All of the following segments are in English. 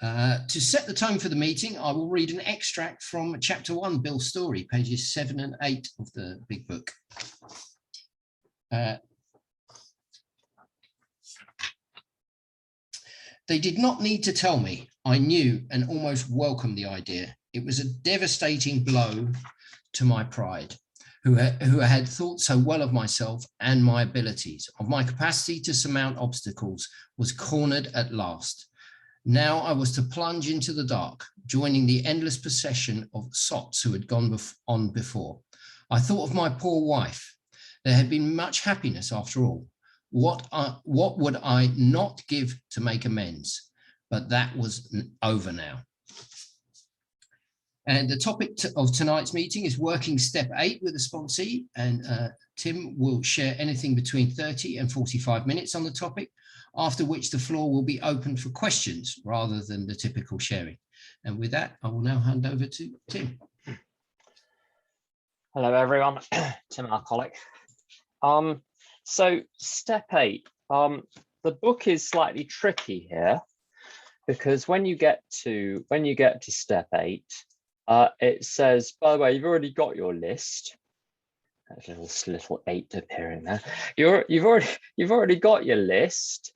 To set the tone for the meeting, I will read an extract from chapter 1, Bill's story, pages 7 and 8 of the big book. They did not need to tell me. I knew and almost welcomed the idea. It was a devastating blow to my pride, who had thought so well of myself and my abilities, of my capacity to surmount obstacles, was cornered at last. Now I was to plunge into the dark, joining the endless procession of sots who had gone on before. I thought of my poor wife. There had been much happiness after all. What would I not give to make amends? But that was over now. And the topic of tonight's meeting is working step 8 with a sponsee, and Tim will share anything between 30 and 45 minutes on the topic, after which the floor will be open for questions rather than the typical sharing. And with that, I will now hand over to Tim. Hello, everyone. Tim, our colleague. So step 8, the book is slightly tricky here, because when you get to step 8, it says, by the way, you've already got your list. There's a little 8 appearing there. You've already got your list.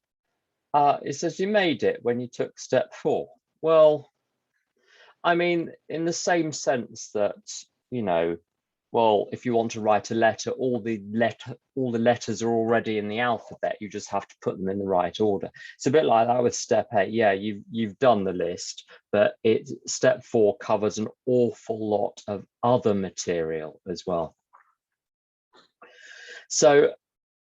It says you made it when you took step 4. Well, I mean, in the same sense that, you know, well, if you want to write a letter, all the letters are already in the alphabet. You just have to put them in the right order. It's a bit like that with step 8. Yeah, you've done the list, but step 4 covers an awful lot of other material as well. So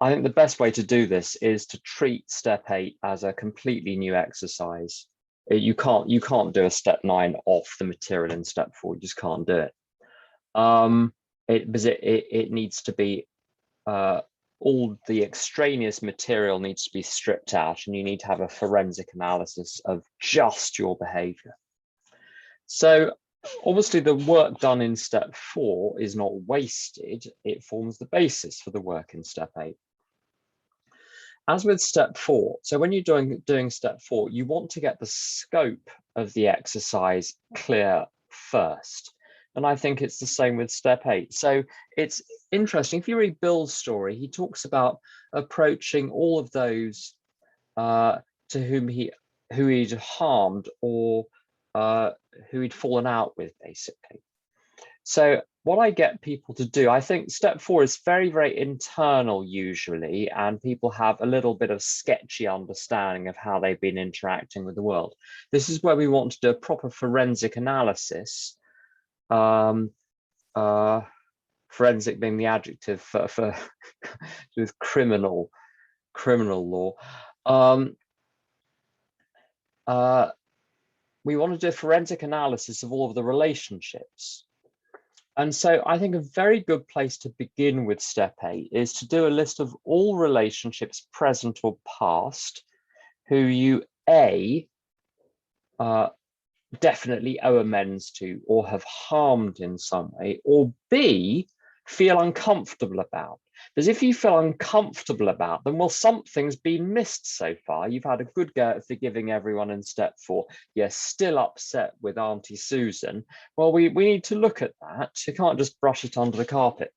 I think the best way to do this is to treat step 8 as a completely new exercise. You can't do a step 9 off the material in step 4. You just can't do it. It needs to be, all the extraneous material needs to be stripped out, and you need to have a forensic analysis of just your behavior. So obviously the work done in step 4 is not wasted. It forms the basis for the work in step 8. As with step 4, so when you're doing step 4, you want to get the scope of the exercise clear first. And I think it's the same with step 8. So it's interesting. If you read Bill's story, he talks about approaching all of those to whom he'd harmed or who he'd fallen out with, basically. So what I get people to do, I think step 4 is very, very internal usually, and people have a little bit of sketchy understanding of how they've been interacting with the world. This is where we want to do a proper forensic analysis. Forensic being the adjective for with criminal law. We want to do a forensic analysis of all of the relationships. And so I think a very good place to begin with step 8 is to do a list of all relationships, present or past, who you definitely owe amends to or have harmed in some way, or B, feel uncomfortable about. Because if you feel uncomfortable about them, well, something's been missed so far. You've had a good go at forgiving everyone in step 4. You're still upset with Auntie Susan. Well, we need to look at that. You can't just brush it under the carpet.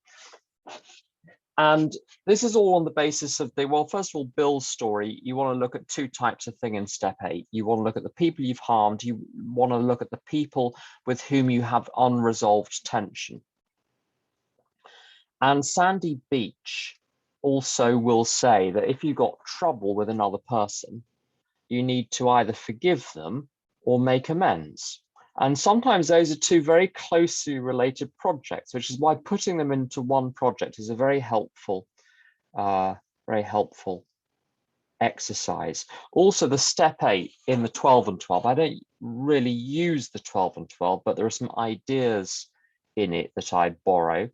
And this is all on the basis of well, first of all, Bill's story. You want to look at 2 types of thing in step 8. You want to look at the people you've harmed. You want to look at the people with whom you have unresolved tension. And Sandy Beach also will say that if you've got trouble with another person, you need to either forgive them or make amends. And sometimes those are 2 very closely related projects, which is why putting them into one project is a very helpful exercise. Also, the step 8 in the 12 and 12, I don't really use the 12 and 12, but there are some ideas in it that I borrow.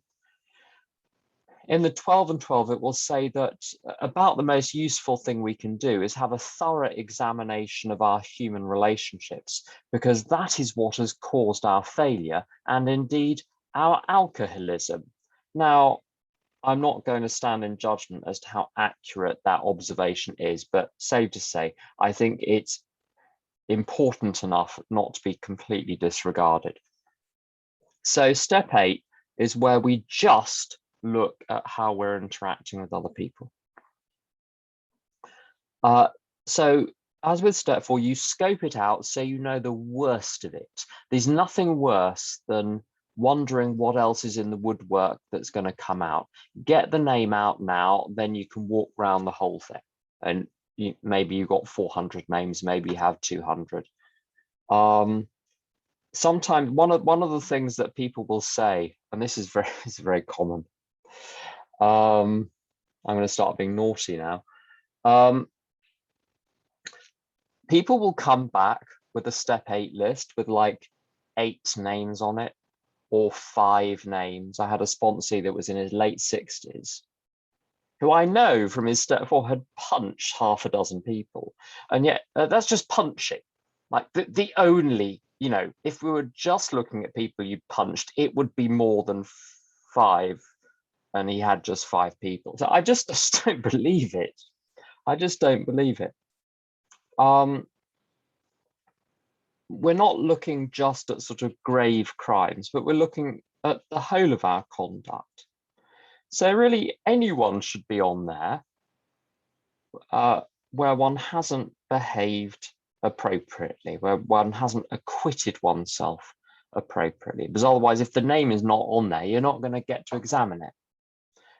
In the 12 and 12, it will say that about the most useful thing we can do is have a thorough examination of our human relationships, because that is what has caused our failure and indeed our alcoholism. Now, I'm not going to stand in judgment as to how accurate that observation is, but safe to say, I think it's important enough not to be completely disregarded. So step 8 is where we just look at how we're interacting with other people. So as with step 4, you scope it out so you know the worst of it. There's nothing worse than wondering what else is in the woodwork that's going to come out. Get the name out now, then you can walk around the whole thing. And maybe you've got 400 names, maybe you have 200. Sometimes one of the things that people will say, and this is very common. I'm going to start being naughty now. People will come back with a step 8 list with like 8 names on it, or 5 names. I had a sponsee that was in his late 60s, who I know from his step 4 had punched half a dozen people. And yet that's just punching. Like the only, if we were just looking at people you punched, it would be more than 5. And he had just 5 people. So I just don't believe it. I just don't believe it. We're not looking just at sort of grave crimes, but we're looking at the whole of our conduct. So really anyone should be on there where one hasn't behaved appropriately, where one hasn't acquitted oneself appropriately. Because otherwise, if the name is not on there, you're not going to get to examine it.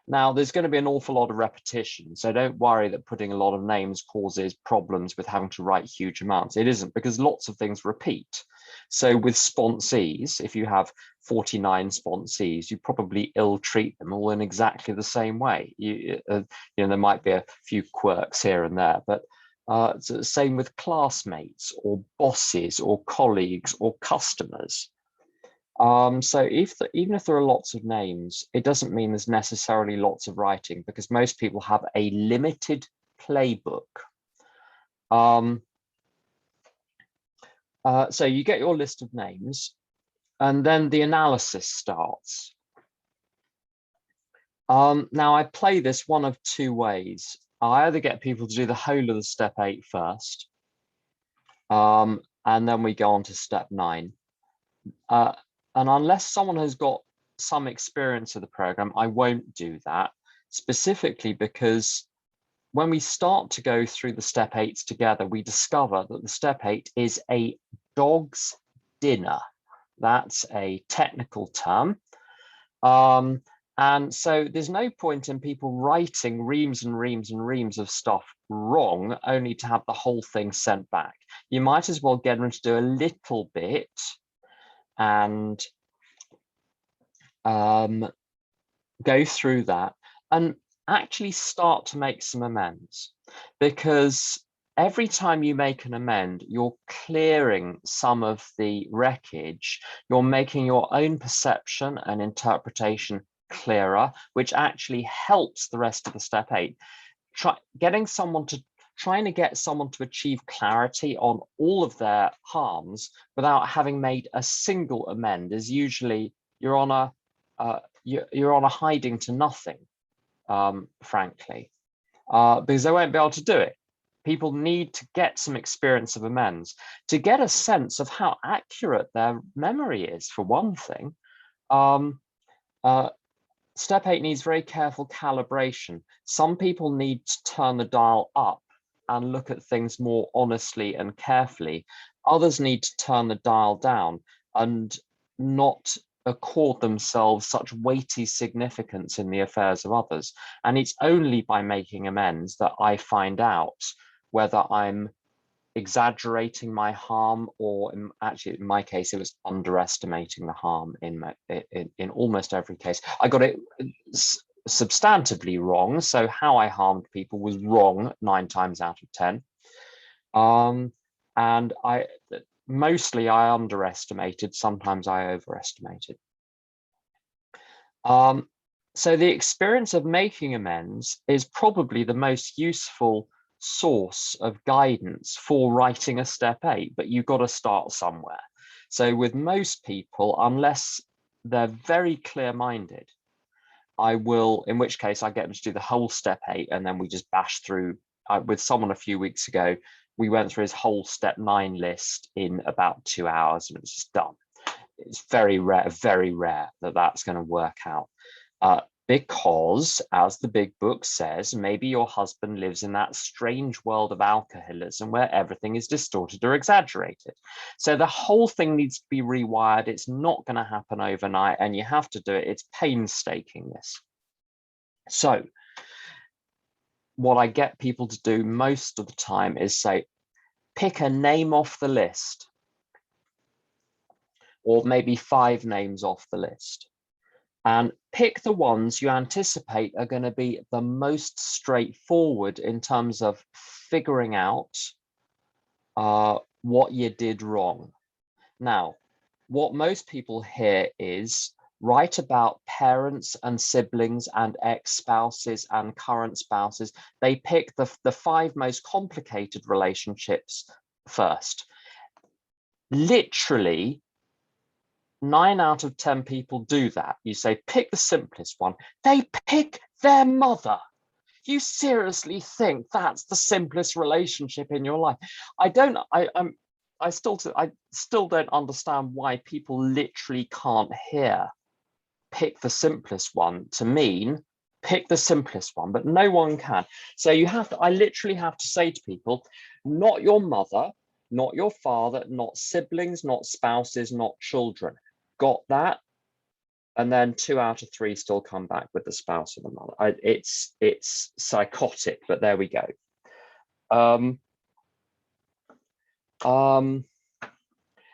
Now, there's going to be an awful lot of repetition, so don't worry that putting a lot of names causes problems with having to write huge amounts. It isn't, because lots of things repeat. So with sponsees, if you have 49 sponsees, you probably ill-treat them all in exactly the same way. There might be a few quirks here and there, but it's the same with classmates or bosses or colleagues or customers. So even if there are lots of names, it doesn't mean there's necessarily lots of writing, because most people have a limited playbook. So you get your list of names, and then the analysis starts. Now I play this one of 2 ways. I either get people to do the whole of the step 8 first, and then we go on to step 9. And unless someone has got some experience of the program, I won't do that, specifically because when we start to go through the step 8s together, we discover that the step 8 is a dog's dinner. That's a technical term. And so there's no point in people writing reams and reams and reams of stuff wrong, only to have the whole thing sent back. You might as well get them to do a little bit and go through that and actually start to make some amends, because every time you make an amend, you're clearing some of the wreckage, you're making your own perception and interpretation clearer, which actually helps the rest of the step 8. Trying to get someone to achieve clarity on all of their harms without having made a single amend is usually you're on a hiding to nothing, frankly, because they won't be able to do it. People need to get some experience of amends to get a sense of how accurate their memory is, for one thing. Step 8 needs very careful calibration. Some people need to turn the dial up and look at things more honestly and carefully. Others need to turn the dial down and not accord themselves such weighty significance in the affairs of others. And it's only by making amends that I find out whether I'm exaggerating my harm, or actually in my case it was underestimating the harm. In almost every case I got it substantively wrong, so how I harmed people was wrong 9 times out of 10, and mostly I underestimated, sometimes I overestimated. So the experience of making amends is probably the most useful source of guidance for writing a step 8, but you've got to start somewhere. So with most people, unless they're very clear-minded, I will, in which case I get them to do the whole step 8, and then we just bash through. With someone a few weeks ago, we went through his whole step 9 list in about 2 hours, and it was just done. It's very rare that that's going to work out. Because, as the big book says, maybe your husband lives in that strange world of alcoholism where everything is distorted or exaggerated. So the whole thing needs to be rewired. It's not going to happen overnight, and you have to do it. It's painstakingness. So what I get people to do most of the time is say, pick a name off the list, or maybe 5 names off the list. And pick the ones you anticipate are going to be the most straightforward in terms of figuring out what you did wrong. Now, what most people hear is write about parents and siblings and ex-spouses and current spouses. They pick the 5 most complicated relationships first. Literally, 9 out of 10 people do that. You say, pick the simplest one. They pick their mother. You seriously think that's the simplest relationship in your life? I still don't understand why people literally can't hear pick the simplest one to mean pick the simplest one, but no one can. So I literally have to say to people, not your mother, not your father, not siblings, not spouses, not children. Got that? And then 2 out of 3 still come back with the spouse or the mother. It's psychotic, but there we go.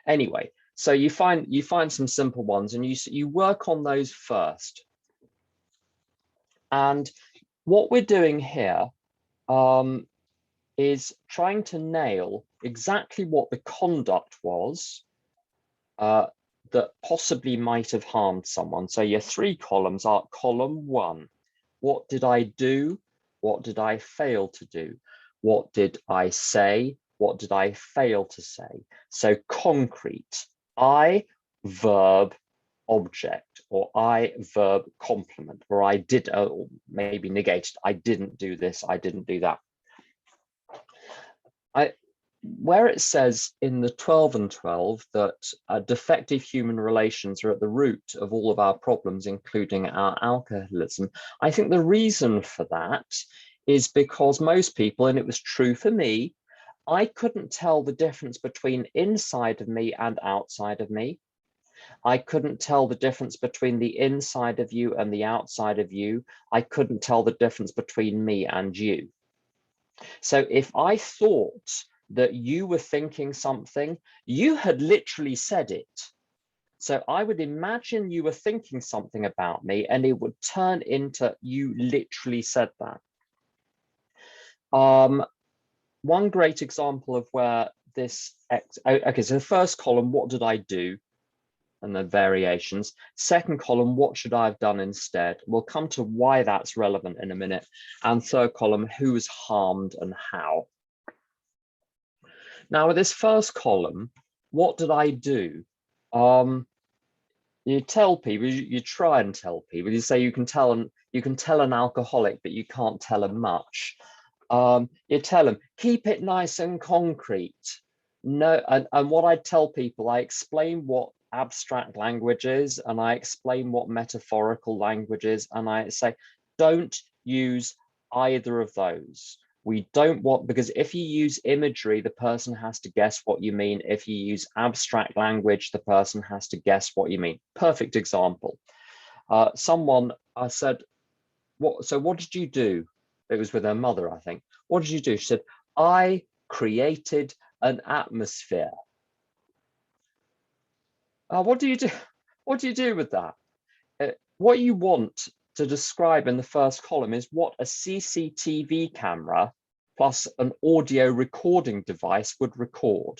Anyway, so you find some simple ones, and you work on those first. And what we're doing here is trying to nail exactly what the conduct was that possibly might have harmed someone. So your 3 columns are column 1. What did I do? What did I fail to do? What did I say? What did I fail to say? So concrete, I, verb, object, or I, verb, complement, or I did, or maybe negated, I didn't do this, I didn't do that. Where it says in the 12 and 12 that defective human relations are at the root of all of our problems, including our alcoholism, I think the reason for that is because most people, and it was true for me, I couldn't tell the difference between inside of me and outside of me. I couldn't tell the difference between the inside of you and the outside of you. I couldn't tell the difference between me and you. So if I thought that you were thinking something, you had literally said it. So I would imagine you were thinking something about me, and it would turn into you literally said that. One great example of where this, okay, so the first column, what did I do? And the variations. Second column, what should I have done instead? We'll come to why that's relevant in a minute. And third column, who was harmed and how? Now with this first column, what did I do? You tell people, you try and tell people, you say you can tell an alcoholic, but you can't tell them much. You tell them, keep it nice and concrete. No, and what I tell people, I explain what abstract language is, and I explain what metaphorical language is, and I say, don't use either of those. We don't want, because if you use imagery, the person has to guess what you mean. If you use abstract language, the person has to guess what you mean. Perfect example. Someone said, what did you do? It was with her mother, I think. What did you do? She said, I created an atmosphere. What do you do? What do you do with that? What you want to describe in the first column is what a CCTV camera plus an audio recording device would record.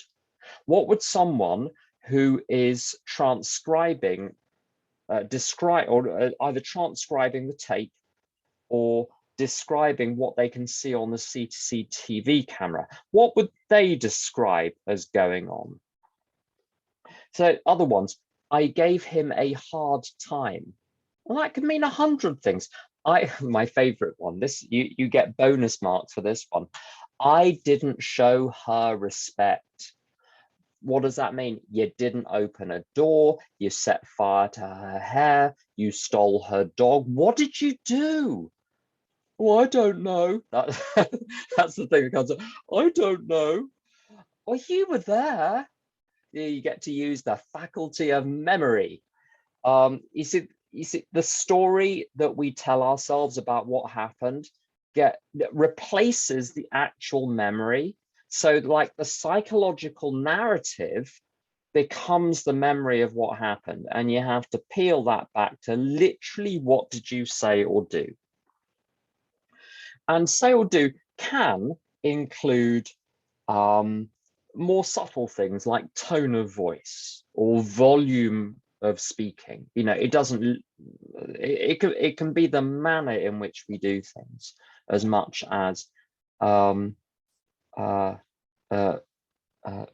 What would someone who is transcribing, either transcribing the tape or describing what they can see on the CCTV camera, what would they describe as going on? So other ones, I gave him a hard time. Well, that could mean 100 things. My favorite one, you get bonus marks for this one. I didn't show her respect. What does that mean? You didn't open a door, you set fire to her hair, you stole her dog. What did you do? Oh, I don't know. That's the thing that comes up. I don't know. Well, you were there. You get to use the faculty of memory. You see, the story that we tell ourselves about what happened replaces the actual memory. So, like, the psychological narrative becomes the memory of what happened, and you have to peel that back to literally what did you say or do. And say or do can include more subtle things like tone of voice or volume of speaking. You know, it doesn't, it can be the manner in which we do things as much as um, uh, uh,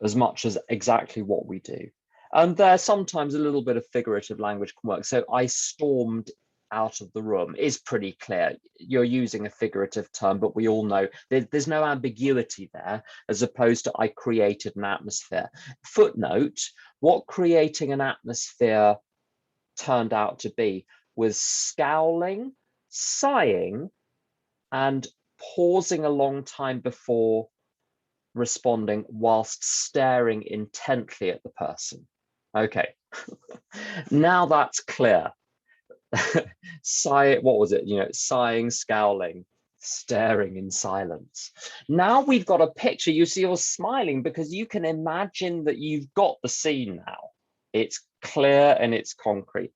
as much as exactly what we do. And there's sometimes a little bit of figurative language can work. So I stormed out of the room is pretty clear. You're using a figurative term, but we all know there's no ambiguity there, as opposed to I created an atmosphere. Footnote, what creating an atmosphere turned out to be was scowling, sighing, and pausing a long time before responding whilst staring intently at the person. Okay, now that's clear. What was it? You know, sighing, scowling, staring in silence. Now we've got a picture. You see, you're smiling because you can imagine that you've got the scene now. It's clear and it's concrete.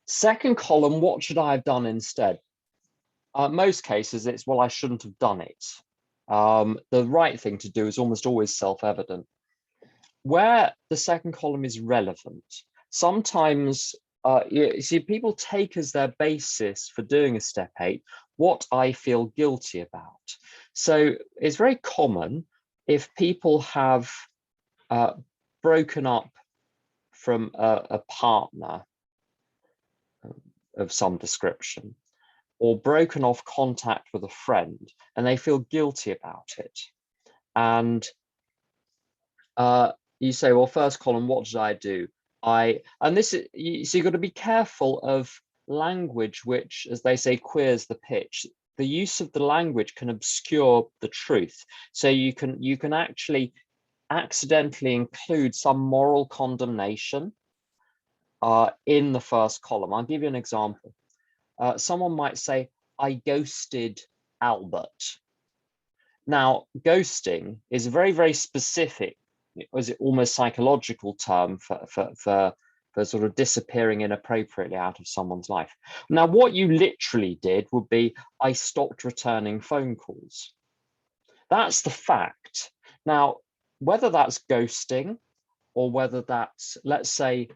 Second column, what should I have done instead? Most cases, it's, well, I shouldn't have done it. The right thing to do is almost always self-evident. Where the second column is relevant, sometimes you see, people take as their basis for doing a step 8 what I feel guilty about. So it's very common if people have broken up from a partner of some description, or broken off contact with a friend, and they feel guilty about it. And you say, well, first column, what did I do? And this is, so you've got to be careful of language, which, as they say, queers the pitch. The use of the language can obscure the truth. So you can actually accidentally include some moral condemnation in the first column. I'll give you an example. Someone might say, I ghosted Albert. Now, ghosting is a very, very specific, is it almost psychological term for sort of disappearing inappropriately out of someone's life. Now, what you literally did would be, I stopped returning phone calls. That's the fact. Now, whether that's ghosting or whether that's, let's say,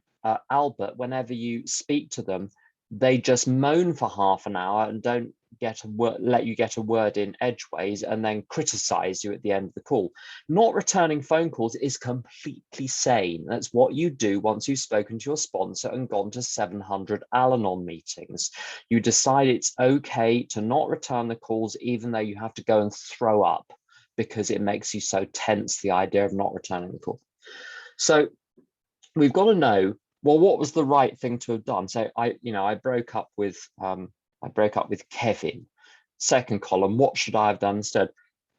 Albert, whenever you speak to them, they just moan for half an hour and don't let you get a word in edgeways, and then criticize you at the end of the call. Not returning phone calls is completely sane. That's what you do once you've spoken to your sponsor and gone to 700 Al-Anon meetings. You decide it's okay to not return the calls, even though you have to go and throw up because it makes you so tense, the idea of not returning the call. So we've got to know, well, what was the right thing to have done? So I broke up with Kevin. Second column, what should I have done instead?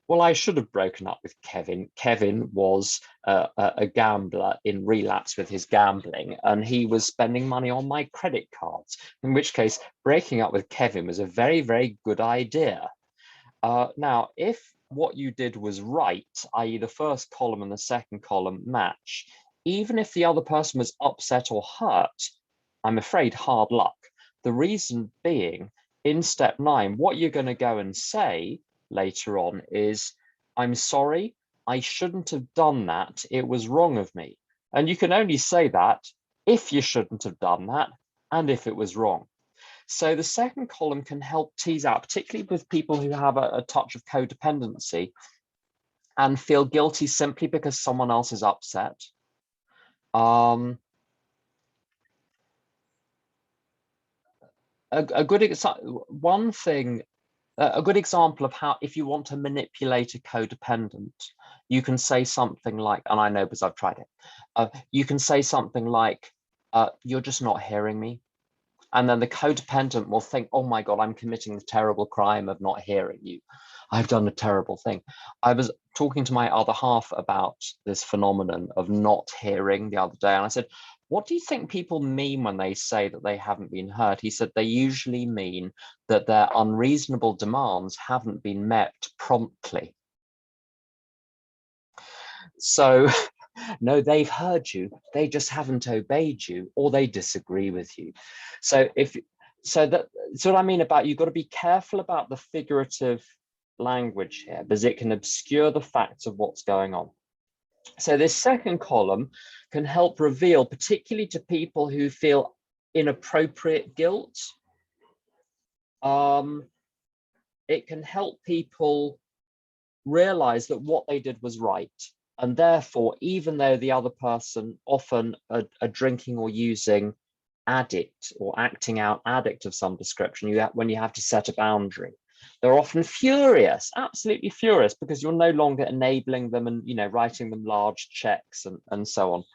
Well, I should have broken up with Kevin. Kevin was a gambler in relapse with his gambling, and he was spending money on my credit cards, in which case breaking up with Kevin was a very, very good idea. Now, if what you did was right, i.e. the first column and the second column match, even if the other person was upset or hurt, I'm afraid hard luck. The reason being, in step 9, what you're going to go and say later on is, I'm sorry, I shouldn't have done that. It was wrong of me. And you can only say that if you shouldn't have done that and if it was wrong. So the second column can help tease out, particularly with people who have a touch of codependency and feel guilty simply because someone else is upset. A good example, one thing A good example of how, if you want to manipulate a codependent, you can say something like, and I know because I've tried it, you can say something like, you're just not hearing me. And then the codependent will think, oh my God, I'm committing the terrible crime of not hearing you. I've done a terrible thing. I was talking to my other half about this phenomenon of not hearing the other day. And I said, what do you think people mean when they say that they haven't been heard? He said, they usually mean that their unreasonable demands haven't been met promptly. So no, they've heard you, they just haven't obeyed you, or they disagree with you. So that's what I mean about, you've got to be careful about the figurative language here, because it can obscure the facts of what's going on. So this second column can help reveal, particularly to people who feel inappropriate guilt, it can help people realize that what they did was right. And therefore, even though the other person, often a drinking or using addict or acting out addict of some description, when you have to set a boundary, they're often furious, absolutely furious, because you're no longer enabling them and, you know, writing them large checks and so on.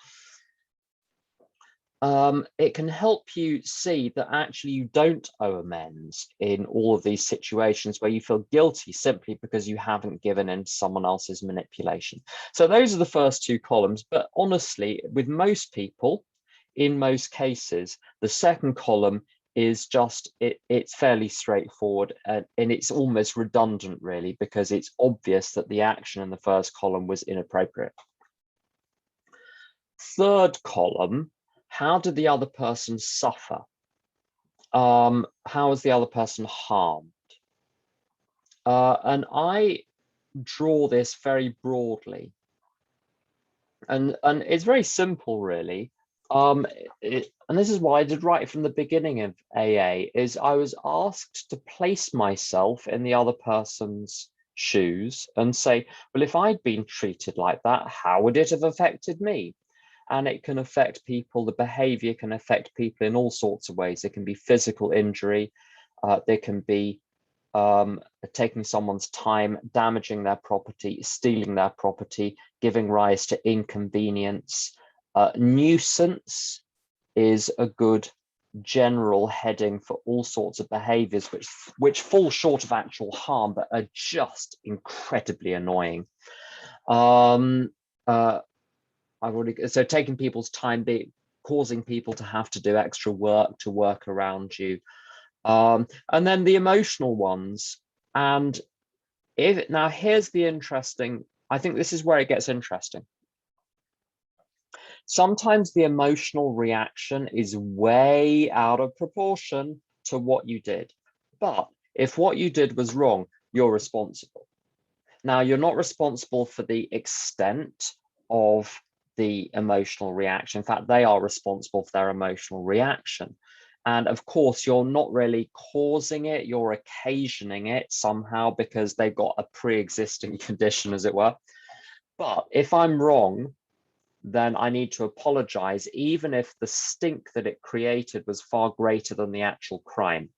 It can help you see that actually you don't owe amends in all of these situations where you feel guilty simply because you haven't given in to someone else's manipulation. So those are the first two columns, but honestly, with most people, in most cases, the second column is just, it's fairly straightforward, and it's almost redundant really, because it's obvious that the action in the first column was inappropriate. Third column, how did the other person suffer? How was the other person harmed? And I draw this very broadly. And it's very simple, really. And this is why I did right from the beginning of AA, is I was asked to place myself in the other person's shoes and say, well, if I'd been treated like that, how would it have affected me? And it can affect people, the behavior can affect people in all sorts of ways. It can be physical injury, there can be taking someone's time, damaging their property, stealing their property, giving rise to inconvenience. Nuisance is a good general heading for all sorts of behaviors which fall short of actual harm, but are just incredibly annoying. So taking people's time, causing people to have to do extra work to work around you. And then the emotional ones. And now here's the interesting, I think this is where it gets interesting. Sometimes the emotional reaction is way out of proportion to what you did. But if what you did was wrong, you're responsible. Now, you're not responsible for the extent of the emotional reaction. In fact, they are responsible for their emotional reaction. And of course, you're not really causing it, you're occasioning it somehow because they've got a pre-existing condition, as it were. But if I'm wrong, then I need to apologize, even if the stink that it created was far greater than the actual crime.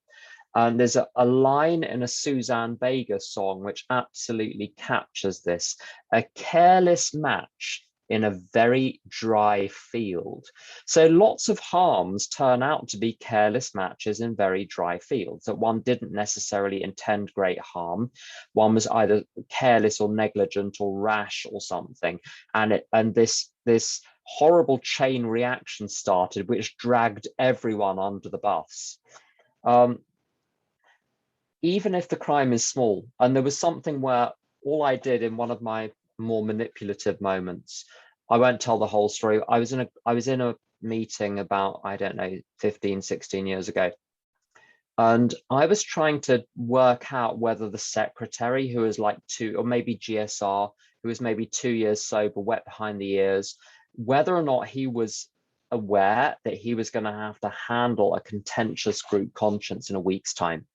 And there's a line in a Suzanne Vega song which absolutely captures this: a careless match in a very dry field. So lots of harms turn out to be careless matches in very dry fields, that one didn't necessarily intend great harm. One was either careless or negligent or rash or something. And this horrible chain reaction started, which dragged everyone under the bus. Even if the crime is small, and there was something where all I did in one of my more manipulative moments, I won't tell the whole story. I was in a meeting about, I don't know, 15, 16 years ago. And I was trying to work out whether the secretary, who was like 2, or maybe GSR, who was maybe 2 years sober, wet behind the ears, whether or not he was aware that he was going to have to handle a contentious group conscience in a week's time.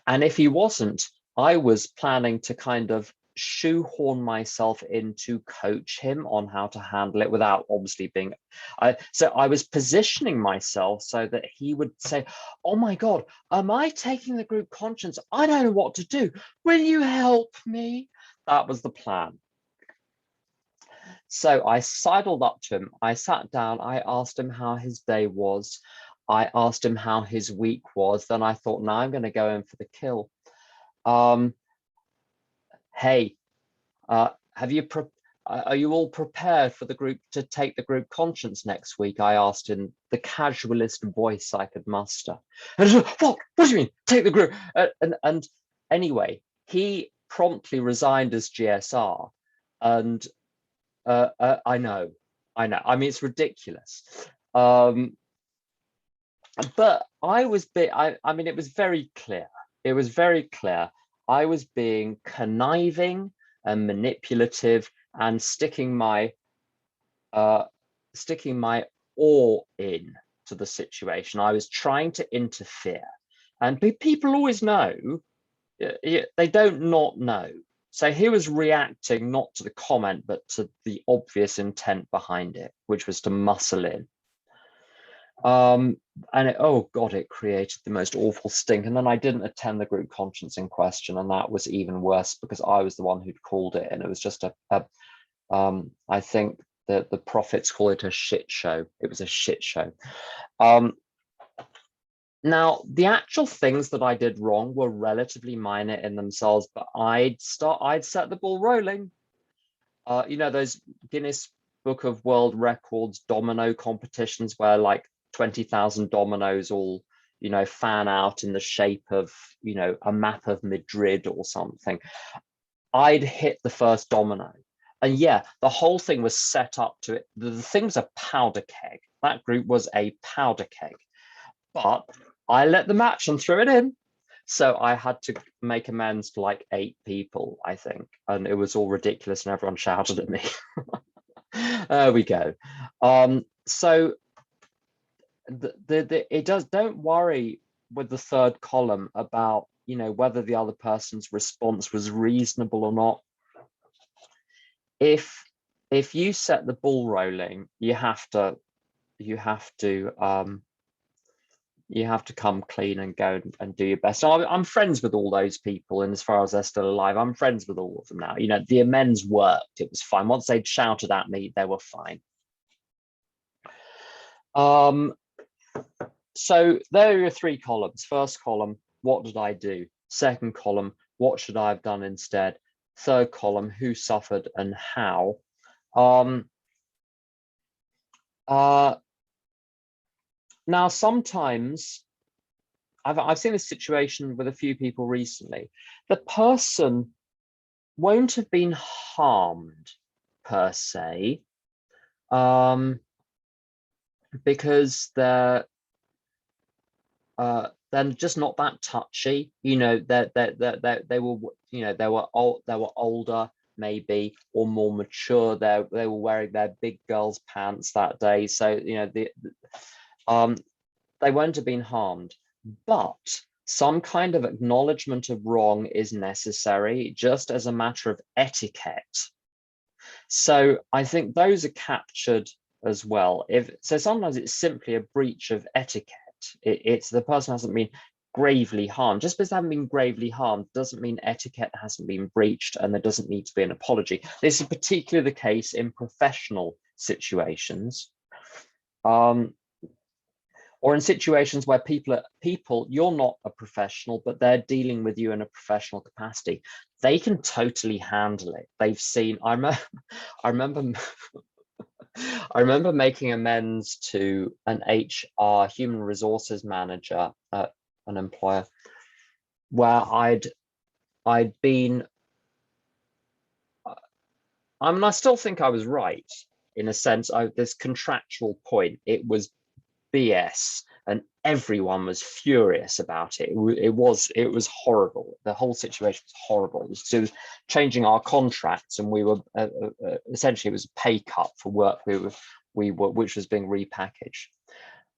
And if he wasn't, I was planning to kind of shoehorn myself in to coach him on how to handle it without obviously being, so I was positioning myself so that he would say, oh my God, am I taking the group conscience? I don't know what to do. Will you help me? That was the plan. So I sidled up to him. I sat down. I asked him how his day was. I asked him how his week was. Then I thought, now I'm going to go in for the kill. Hey, are you all prepared for the group to take the group conscience next week? I asked in the casualist voice I could muster. And what do you mean, take the group? And anyway, he promptly resigned as GSR. And I know. I mean, it's ridiculous. But I was I mean, it was very clear. It was very clear. I was being conniving and manipulative and sticking my oar in to the situation. I was trying to interfere, and people always know. They don't not know. So he was reacting not to the comment, but to the obvious intent behind it, which was to muscle in. And oh God, it created the most awful stink. And then I didn't attend the group conscience in question, and that was even worse because I was the one who'd called it, and it was just I think that the prophets call it a shit show. It was a shit show. Now, the actual things that I did wrong were relatively minor in themselves, but I'd set the ball rolling. You know, those Guinness Book of World Records domino competitions where like 20,000 dominoes all, you know, fan out in the shape of, you know, a map of Madrid or something. I'd hit the first domino. And yeah, the whole thing was set up to it. The thing was a powder keg. That group was a powder keg. But I let the match and threw it in. So I had to make amends to like 8 people, I think. And it was all ridiculous and everyone shouted at me. There we go. So it does, don't worry with the third column about, you know, whether the other person's response was reasonable or not. If you set the ball rolling, you have to come clean and go and do your best. So I'm friends with all those people, and as far as they're still alive, I'm friends with all of them now. You know, the amends worked. It was fine. Once they'd shouted at me, they were fine. So there are your 3 columns. First column, what did I do? Second column, what should I have done instead? Third column, who suffered and how? Now, sometimes I've seen this situation with a few people recently. The person won't have been harmed per se, because they're just not that touchy. You know, they were, you know, they were older maybe, or more mature. They were wearing their big girls' pants that day, so you know they won't have been harmed. But some kind of acknowledgement of wrong is necessary, just as a matter of etiquette. So I think those are captured as well. So sometimes it's simply a breach of etiquette. It's the person hasn't been gravely harmed. Just because they haven't been gravely harmed doesn't mean etiquette hasn't been breached, and there doesn't need to be an apology. This is particularly the case in professional situations, or in situations where people, you're not a professional, but they're dealing with you in a professional capacity. They can totally handle it. They've seen, I remember I remember making amends to an HR, human resources manager at an employer, where I'd been, I mean, I still think I was right in a sense. This contractual point, it was BS, and everyone was furious about it. It was horrible. The whole situation was horrible. It was changing our contracts, and we were essentially, it was a pay cut for work which was being repackaged.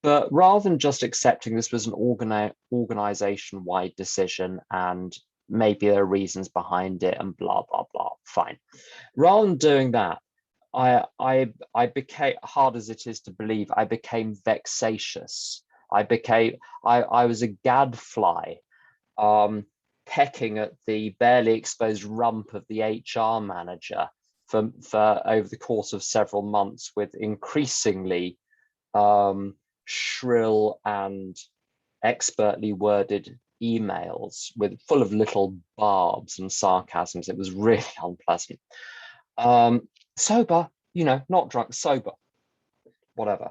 But rather than just accepting this was an organization-wide decision, and maybe there are reasons behind it and blah, blah, blah. Fine. Rather than doing that, I became, hard as it is to believe, I became vexatious. I was a gadfly, pecking at the barely exposed rump of the HR manager for over the course of several months, with increasingly shrill and expertly worded emails full of little barbs and sarcasms. It was really unpleasant. Sober, you know, not drunk, sober, whatever.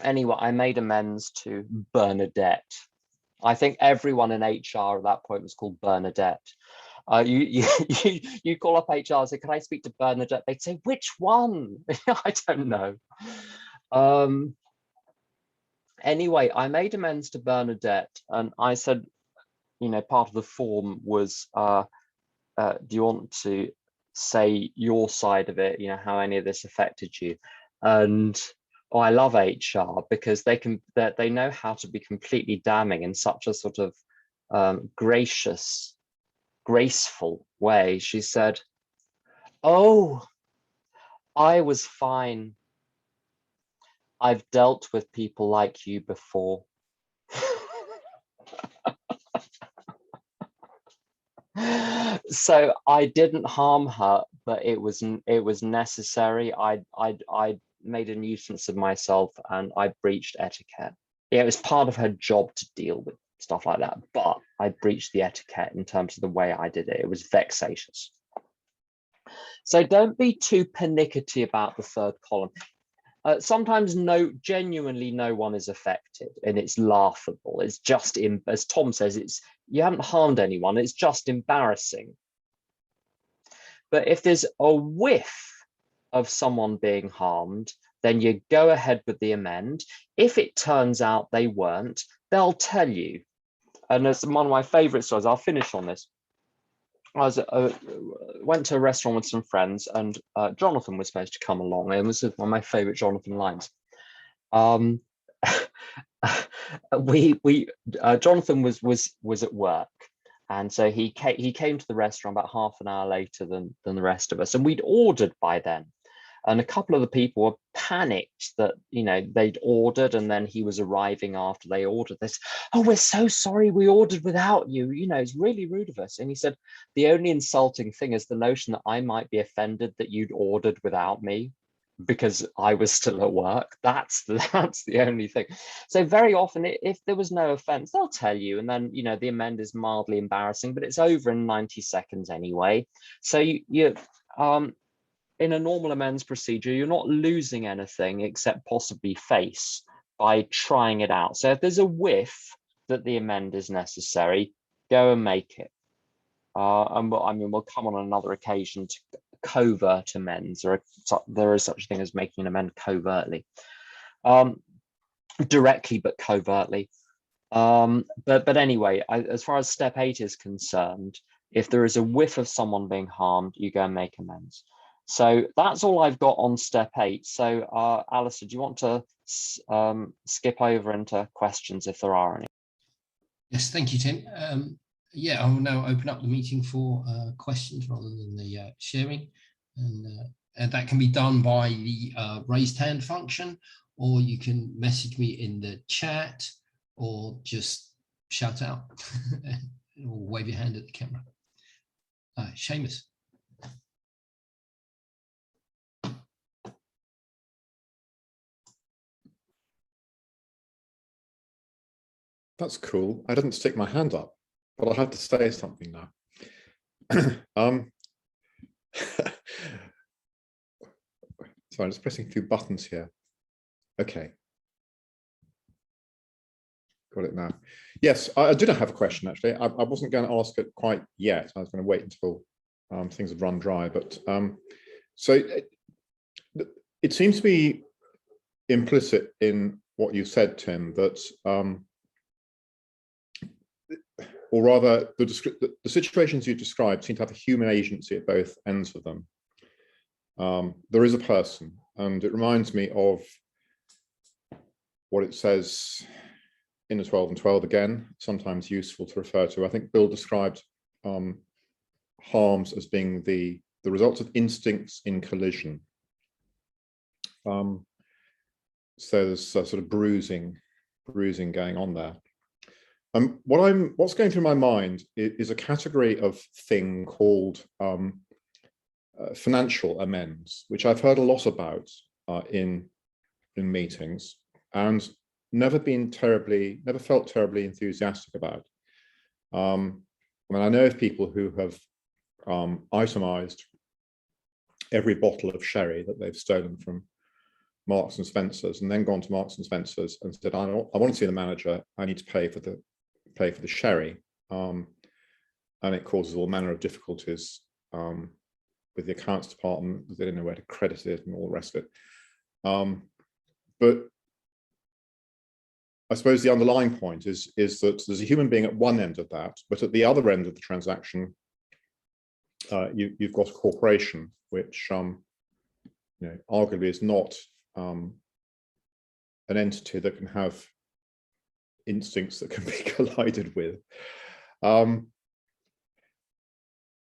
Anyway, I made amends to Bernadette. I think everyone in HR at that point was called Bernadette. You call up HR and say, "Can I speak to Bernadette?" They'd say, "Which one?" I don't know. Anyway, I made amends to Bernadette, and I said, you know, part of the form was, do you want to say your side of it, you know, how any of this affected you? And I love HR because they know how to be completely damning in such a sort of graceful way. She said, "Oh, I was fine. I've dealt with people like you before." So I didn't harm her, but it was necessary. I made a nuisance of myself, and I breached etiquette. Yeah, it was part of her job to deal with stuff like that, but I breached the etiquette in terms of the way I did it. It was vexatious. So don't be too pernickety about the third column. Sometimes genuinely no one is affected, and it's laughable. It's just, as Tom says, you haven't harmed anyone, it's just embarrassing. But if there's a whiff of someone being harmed, then you go ahead with the amend. If it turns out they weren't, they'll tell you. And it's one of my favorite stories. I'll finish on this. I went to a restaurant with some friends, and Jonathan was supposed to come along. And this is one of my favorite Jonathan lines. Jonathan was at work, and so he came to the restaurant about half an hour later than the rest of us, and we'd ordered by then. And a couple of the people were panicked that, you know, they'd ordered and then he was arriving after they ordered. This, "Oh, we're so sorry, we ordered without you. You know, it's really rude of us." And he said, "The only insulting thing is the notion that I might be offended that you'd ordered without me because I was still at work. That's the only thing." So very often, if there was no offense, they'll tell you, and then, you know, the amend is mildly embarrassing, but it's over in 90 seconds anyway. So you in a normal amends procedure, you're not losing anything except possibly face by trying it out. So if there's a whiff that the amend is necessary, go and make it. And I mean, we'll come on another occasion to covert amends, or there is such a thing as making an amend covertly, directly but covertly. But anyway, as far as step 8 is concerned, if there is a whiff of someone being harmed, you go and make amends. So that's all I've got on step 8. So Alistair, do you want to skip over into questions if there are any? Yes, thank you, Tim. Yeah, I will now open up the meeting for questions rather than the sharing. And that can be done by the raised hand function, or you can message me in the chat, or just shout out or wave your hand at the camera. Seamus. That's cool. I didn't stick my hand up, but I have to say something now. Sorry, I'm just pressing 2 buttons here. Okay. Got it now. Yes, I did have a question, actually. I wasn't going to ask it quite yet. I was going to wait until things had run dry. But so it seems to be implicit in what you said, Tim, that or rather, the situations you described seem to have a human agency at both ends of them. There is a person, and it reminds me of what it says in the 12 and 12 again, sometimes useful to refer to. I think Bill described harms as being the results of instincts in collision. So there's a sort of bruising going on there. What's going through my mind is a category of thing called financial amends, which I've heard a lot about in meetings, and never felt terribly enthusiastic about. I mean, I know of people who have itemized every bottle of sherry that they've stolen from Marks and Spencer's, and then gone to Marks and Spencer's and said, I want to see the manager, I need to pay for the sherry. And it causes all manner of difficulties with the accounts department. They don't know where to credit it and all the rest of it. But I suppose the underlying point is that there's a human being at one end of that, but at the other end of the transaction, you've got a corporation, which arguably is not an entity that can have instincts that can be collided with. And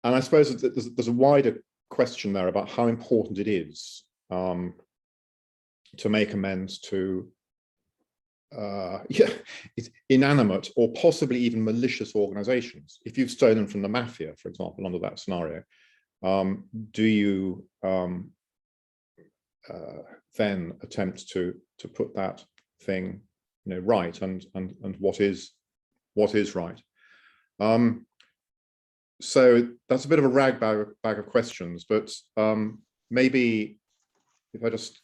I suppose there's a wider question there about how important it is to make amends to inanimate or possibly even malicious organizations. If you've stolen from the mafia, for example, under that scenario, do you then attempt to put that thing right, and what is right? So that's a bit of a bag of questions, but maybe if I just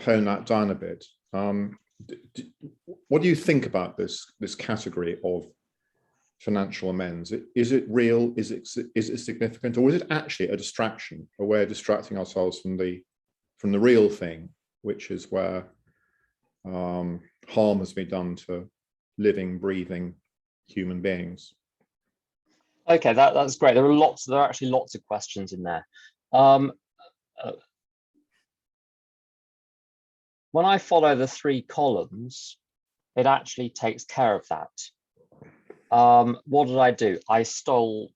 hone that down a bit, what do you think about this category of financial amends? Is it real? Is it significant, or is it actually a distraction, a way of distracting ourselves from the real thing, which is where harm has been done to living, breathing human beings? Okay, that's great. There are actually lots of questions in there. When I follow the 3 columns, it actually takes care of that. What did I do? I stole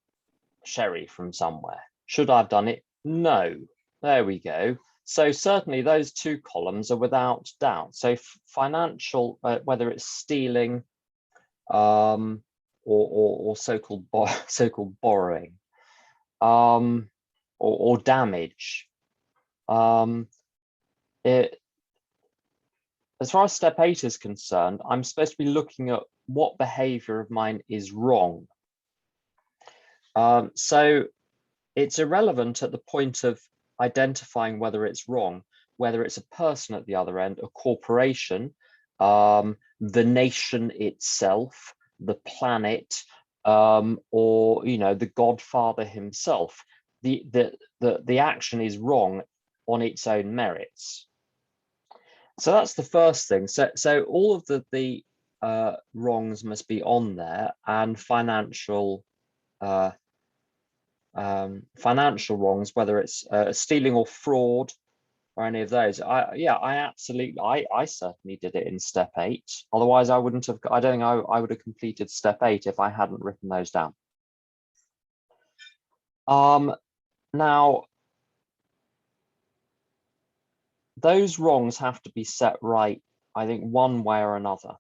sherry from somewhere. Should I have done it? No. There we go. So certainly those 2 columns are without doubt. So financial, whether it's stealing or so-called borrowing or damage. As far as step 8 is concerned, I'm supposed to be looking at what behavior of mine is wrong. So it's irrelevant at the point of identifying whether it's wrong, whether it's a person at the other end, a corporation, the nation itself, the planet, or the Godfather himself. The action is wrong on its own merits. So that's the first thing. So all of the wrongs must be on there, and financial wrongs, whether it's stealing or fraud or any of those. I certainly did it in step 8. Otherwise, I wouldn't have. I don't think I would have completed step 8 if I hadn't written those down. Now, those wrongs have to be set right, I think, one way or another,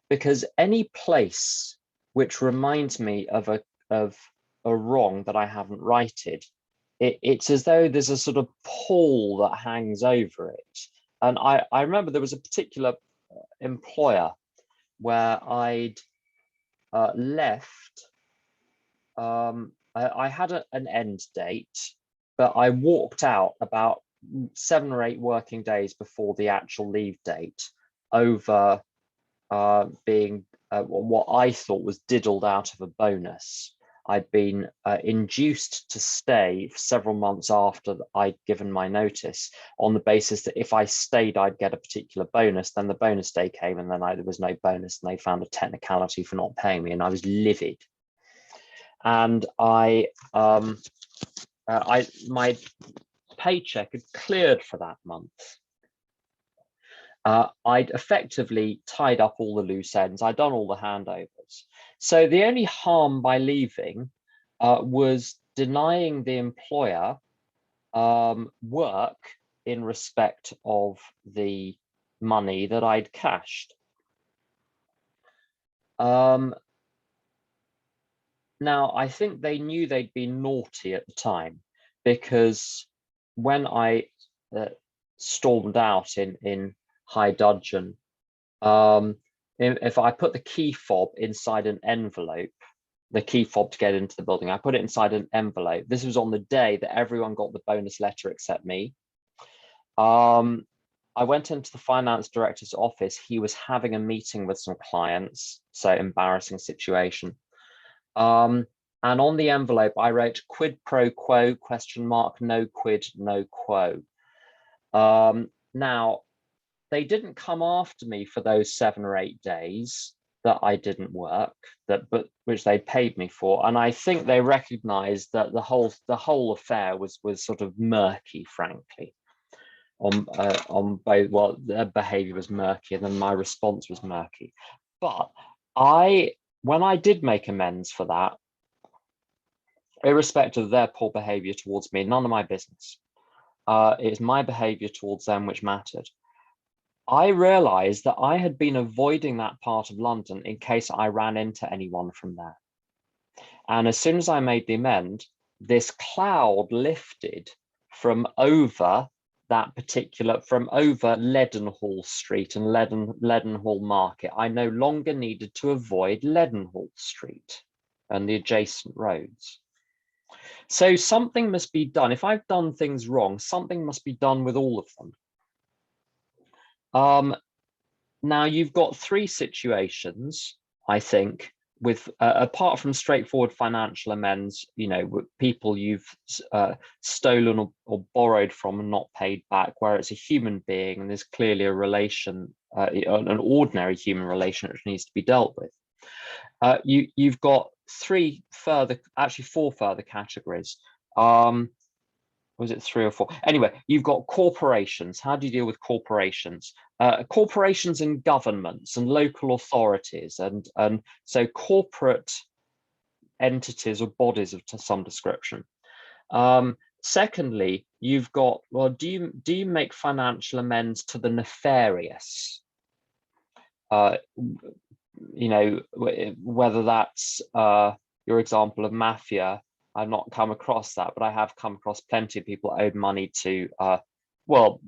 because any place which reminds me of a wrong that I haven't righted, it's as though there's a sort of pall that hangs over it. And I remember there was a particular employer where I'd left. I had an end date, but I walked out about 7 or 8 working days before the actual leave date over being what I thought was diddled out of a bonus. I'd been induced to stay for several months after I'd given my notice, on the basis that if I stayed, I'd get a particular bonus. Then the bonus day came, and then there was no bonus, and they found a technicality for not paying me, and I was livid. And my paycheck had cleared for that month. I'd effectively tied up all the loose ends. I'd done all the handovers. So the only harm by leaving was denying the employer work in respect of the money that I'd cashed. Now, I think they knew they'd been naughty at the time, because when I stormed out in high dudgeon, if I put the key fob inside an envelope, the key fob to get into the building, I put it inside an envelope. This was on the day that everyone got the bonus letter except me. I went into the finance director's office. He was having a meeting with some clients, so embarrassing situation. And on the envelope, I wrote quid pro quo, ? No quid, no quo. Now, they didn't come after me for those 7 or 8 days that I didn't work, which they paid me for, and I think they recognised that the whole affair was sort of murky, frankly. On both, well, their behaviour was murky, and then my response was murky. But when I did make amends for that, irrespective of their poor behaviour towards me, none of my business. It's my behaviour towards them which mattered. I realised that I had been avoiding that part of London in case I ran into anyone from there. And as soon as I made the amend, this cloud lifted from over Leadenhall Street and Leadenhall Market. I no longer needed to avoid Leadenhall Street and the adjacent roads. So something must be done. If I've done things wrong, something must be done with all of them. Now you've got 3 situations, I think, with apart from straightforward financial amends, people you've stolen or borrowed from and not paid back, where it's a human being and there's clearly a relation, an ordinary human relation which needs to be dealt with. You've got 4 further categories. Was it 3 or 4? Anyway, you've got corporations. How do you deal with corporations? Corporations and governments and local authorities, and so corporate entities or bodies of some description. Secondly, you've got, well, do you make financial amends to the nefarious? Whether that's your example of mafia. I've not come across that, but I have come across plenty of people owed money to, more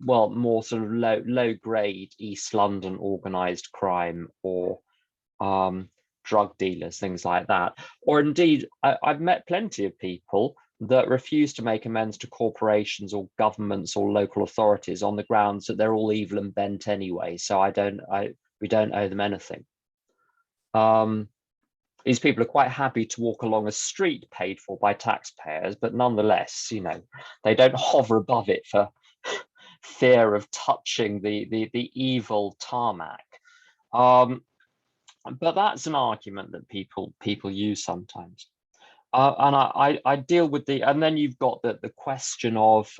sort of low grade East London organised crime, or drug dealers, things like that. Or indeed, I've met plenty of people that refuse to make amends to corporations or governments or local authorities on the grounds that they're all evil and bent anyway. So we don't owe them anything. These people are quite happy to walk along a street paid for by taxpayers, but nonetheless, they don't hover above it for fear of touching the evil tarmac. But that's an argument that people use sometimes. And I deal with and then you've got the question of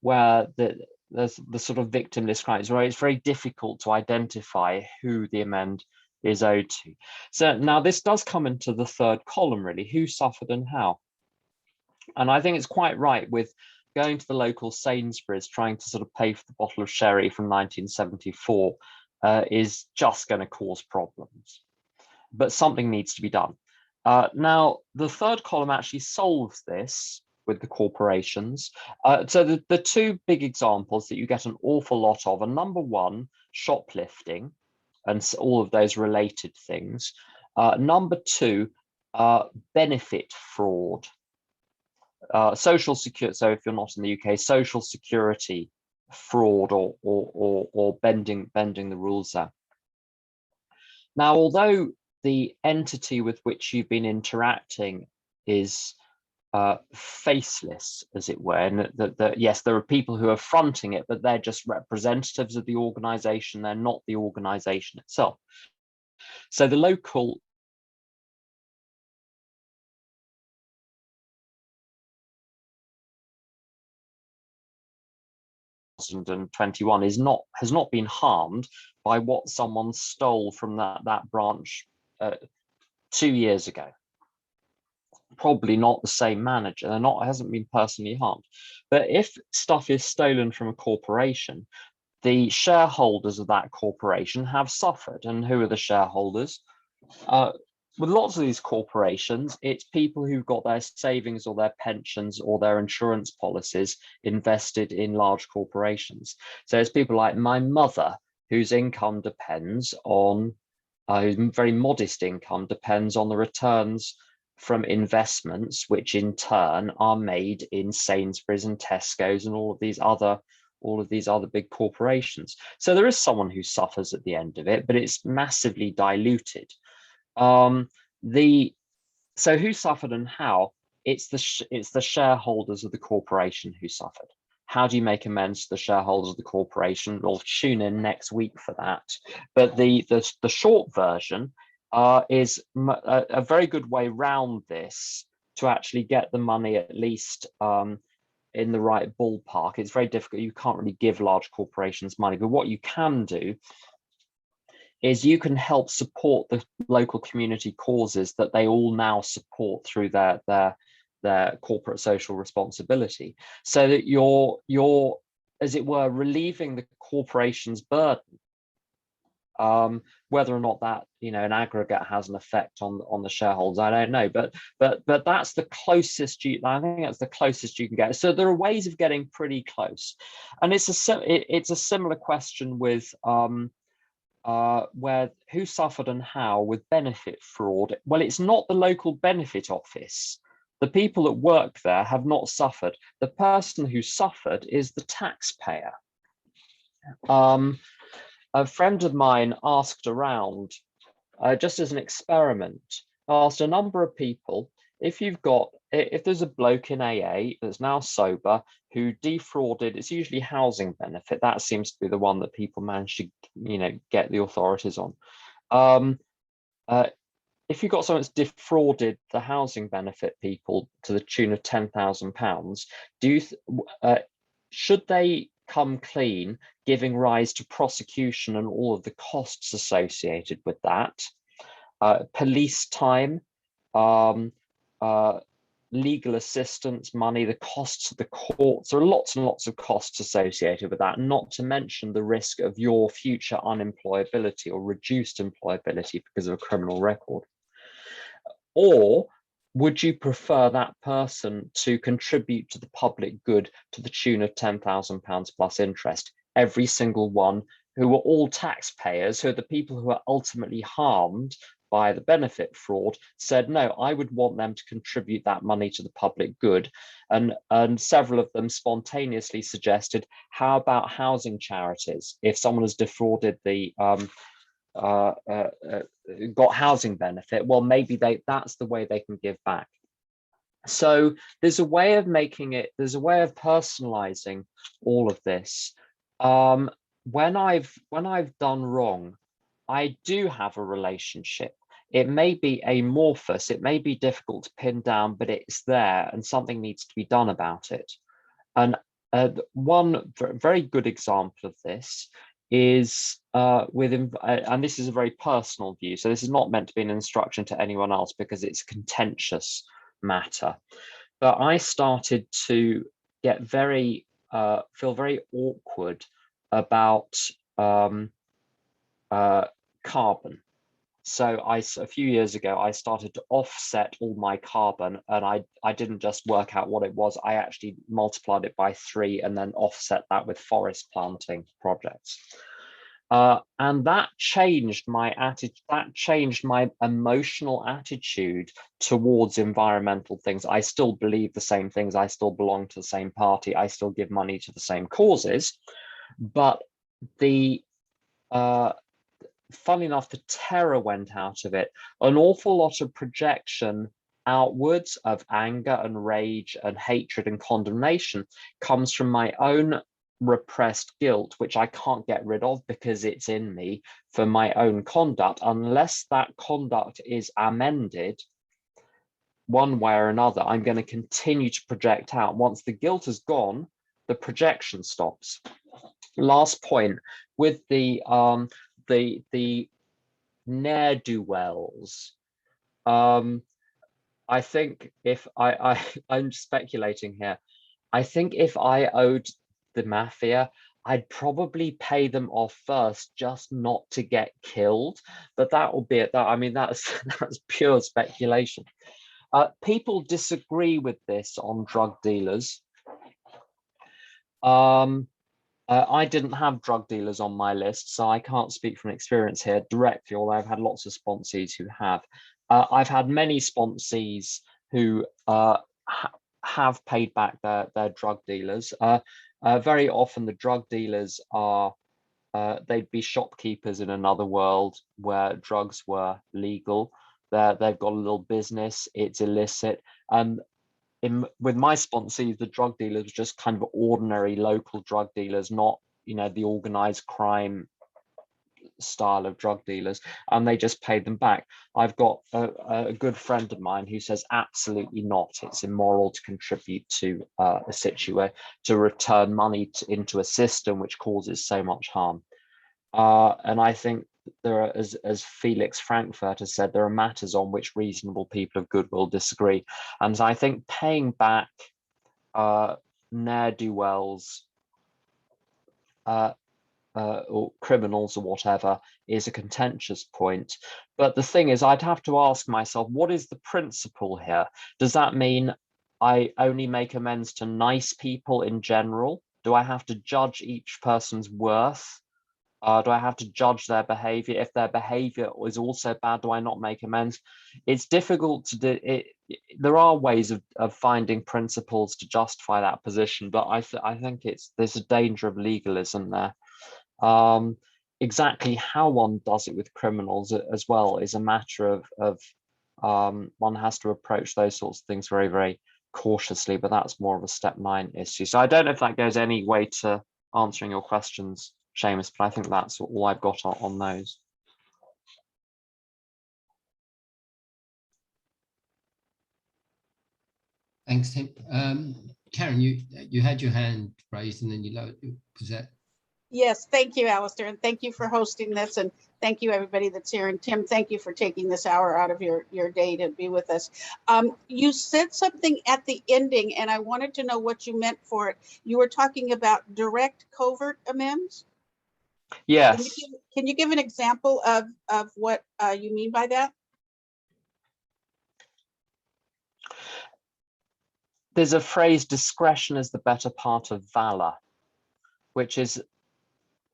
where there's the sort of victimless crimes, where it's very difficult to identify who the amend is owed to. So now this does come into the 3rd column, really, who suffered and how. And I think it's quite right with going to the local Sainsbury's, trying to sort of pay for the bottle of sherry from 1974 is just going to cause problems. But something needs to be done. Now, the 3rd column actually solves this with the corporations. So the 2 big examples that you get an awful lot of are, number 1, shoplifting, and all of those related things. Number 2, benefit fraud. Social security, so if you're not in the UK, social security fraud or bending the rules there. Now, although the entity with which you've been interacting is faceless, as it were, and yes, there are people who are fronting it, but they're just representatives of the organization. They're not the organization itself. So the local and 21 has not been harmed by what someone stole from that branch 2 years ago. probably not the same manager. They're not, hasn't been personally harmed. But if stuff is stolen from a corporation, the shareholders of that corporation have suffered. And who are the shareholders? With lots of these corporations, it's people who've got their savings or their pensions or their insurance policies invested in large corporations. So it's people like my mother, whose income depends on, whose very modest income depends on the returns from investments, which in turn are made in Sainsbury's and Tesco's and all of these other big corporations. So there is someone who suffers at the end of it, but it's massively diluted. So who suffered and how? It's the shareholders of the corporation who suffered. How do you make amends to the shareholders of the corporation? We'll tune in next week for that. But the short version is a very good way round this to actually get the money at least in the right ballpark. It's very difficult. You can't really give large corporations money, but what you can do is you can help support the local community causes that they all now support through their corporate social responsibility, so that you're, as it were, relieving the corporation's burden. Whether or not that, you know, an aggregate has an effect on the shareholders, I don't know, but that's the closest I think that's the closest you can get. So there are ways of getting pretty close, and it's a similar question with where who suffered and how with benefit fraud. Well, it's not the local benefit office. The people that work there have not suffered. The person who suffered is the taxpayer. A friend of mine asked around, just as an experiment, asked a number of people, if there's a bloke in AA that's now sober who defrauded, it's usually housing benefit. That seems to be the one that people manage to, you know, get the authorities on. If you've got someone that's defrauded the housing benefit people to the tune of £10,000, should they come clean, giving rise to prosecution and all of the costs associated with that? Police time, legal assistance money, the costs of the courts. There are lots and lots of costs associated with that, not to mention the risk of your future unemployability or reduced employability because of a criminal record. Or would you prefer that person to contribute to the public good to the tune of £10,000 plus interest? Every single one, who are all taxpayers, who are the people who are ultimately harmed by the benefit fraud, said, no, I would want them to contribute that money to the public good. And several of them spontaneously suggested, how about housing charities? If someone has defrauded the got housing benefit, well, maybe that's the way they can give back. So there's a way of making it, there's a way of personalizing all of this. When I've done wrong, I do have a relationship. It may be amorphous, it may be difficult to pin down, but it's there and something needs to be done about it. And one very good example of this is and this is a very personal view, so this is not meant to be an instruction to anyone else because it's a contentious matter, but I started to get feel very awkward about carbon. So a few years ago, I started to offset all my carbon, and I didn't just work out what it was, I actually multiplied it by 3 and then offset that with forest planting projects. And that changed my attitude, that changed my emotional attitude towards environmental things. I still believe the same things, I still belong to the same party, I still give money to the same causes, but funnily enough, the terror went out of it. An awful lot of projection outwards of anger and rage and hatred and condemnation comes from my own repressed guilt, which I can't get rid of because it's in me for my own conduct. Unless that conduct is amended one way or another, I'm going to continue to project out. Once the guilt is gone, the projection stops. Last point, with the ne'er-do-wells, I think if I'm speculating here, I think if I owed the mafia, I'd probably pay them off first, just not to get killed. But that will be it. That, I mean, that's that's pure speculation. People disagree with this on drug dealers. I didn't have drug dealers on my list, so I can't speak from experience here directly, although I've had lots of sponsees who have. I've had many sponsees who have paid back their drug dealers. Very often the drug dealers are, they'd be shopkeepers in another world where drugs were legal. They've got a little business, it's illicit. With my sponsees, the drug dealers were just kind of ordinary local drug dealers, not, you know, the organized crime style of drug dealers, and they just paid them back. I've got a good friend of mine who says absolutely not. It's immoral to contribute to a situation, to return money into a system which causes so much harm. And I think there are, as Felix Frankfurt has said, there are matters on which reasonable people of goodwill disagree. And I think paying back ne'er-do-wells or criminals or whatever is a contentious point. But the thing is, I'd have to ask myself, what is the principle here? Does that mean I only make amends to nice people in general? Do I have to judge each person's worth? Do I have to judge their behavior? If their behavior is also bad, do I not make amends? It's difficult to do it. There are ways of finding principles to justify that position, but I think there's a danger of legalism there. Exactly how one does it with criminals as well is a matter of one has to approach those sorts of things very, very cautiously, but that's more of a step 9 issue. So I don't know if that goes any way to answering your questions, Seamus, but I think that's all I've got on those. Thanks, Tim. Karen, you had your hand raised and then you lowered. Was that? Yes, thank you, Alistair, and thank you for hosting this, and thank you everybody that's here. And Tim, thank you for taking this hour out of your day to be with us. You said something at the ending, and I wanted to know what you meant for it. You were talking about direct covert amends? Yes. Can you give an example of what you mean by that? There's a phrase, discretion is the better part of valor, which is,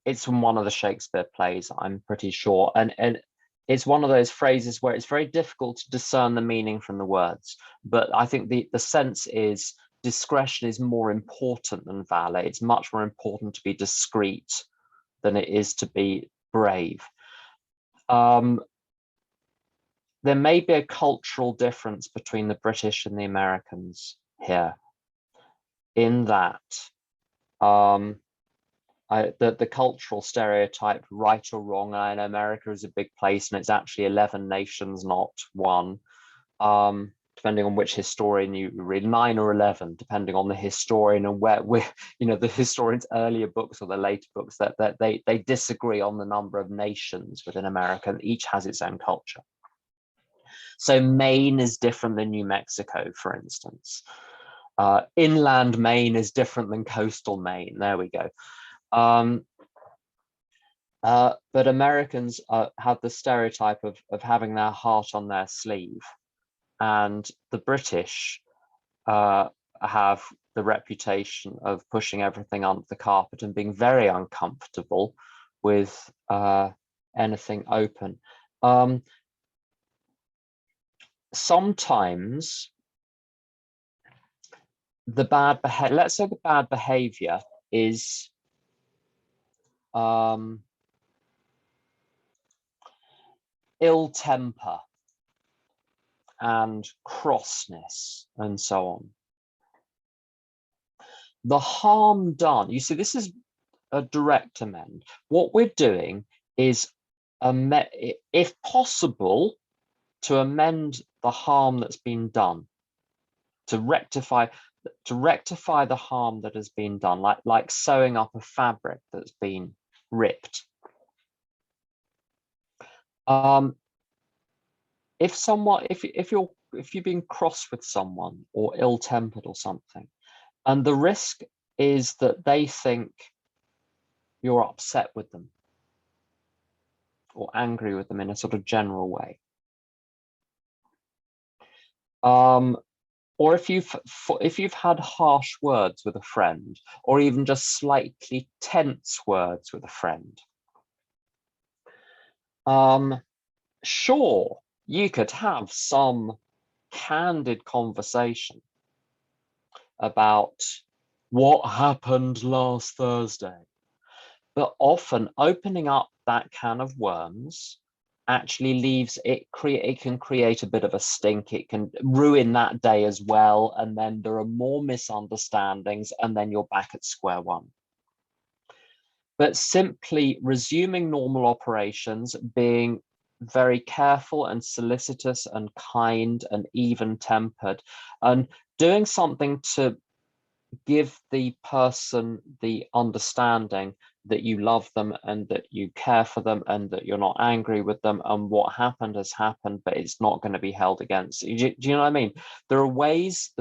it's from one of the Shakespeare plays, I'm pretty sure. And it's one of those phrases where it's very difficult to discern the meaning from the words. But I think the sense is discretion is more important than valor. It's much more important to be discreet than it is to be brave. There may be a cultural difference between the British and the Americans here, in that the cultural stereotype, right or wrong, and America is a big place and it's actually 11 nations, not one, depending on which historian you read, 9 or 11, depending on the historian and where you know, the historian's earlier books or the later books, that they disagree on the number of nations within America, and each has its own culture. So Maine is different than New Mexico, for instance. Inland Maine is different than coastal Maine. There we go. But Americans have the stereotype of having their heart on their sleeve, and the British have the reputation of pushing everything under the carpet and being very uncomfortable with anything open. Sometimes the bad behavior, let's say the bad behavior is ill temper and crossness and so on. The harm done, you see, this is a direct amend. What we're doing is, if possible, to amend the harm that's been done, to rectify the harm that has been done, like sewing up a fabric that's been ripped. If you're being cross with someone or ill-tempered or something, and the risk is that they think you're upset with them or angry with them in a sort of general way. Or if you've had harsh words with a friend, or even just slightly tense words with a friend, sure, you could have some candid conversation about what happened last Thursday, but often opening up that can of worms actually leaves it, it can create a bit of a stink. It can ruin that day as well, and then there are more misunderstandings, and then you're back at square one. But simply resuming normal operations, being very careful and solicitous and kind and even-tempered, and doing something to give the person the understanding that you love them and that you care for them and that you're not angry with them, and what happened has happened, but it's not going to be held against you. Do you know what I mean? There are ways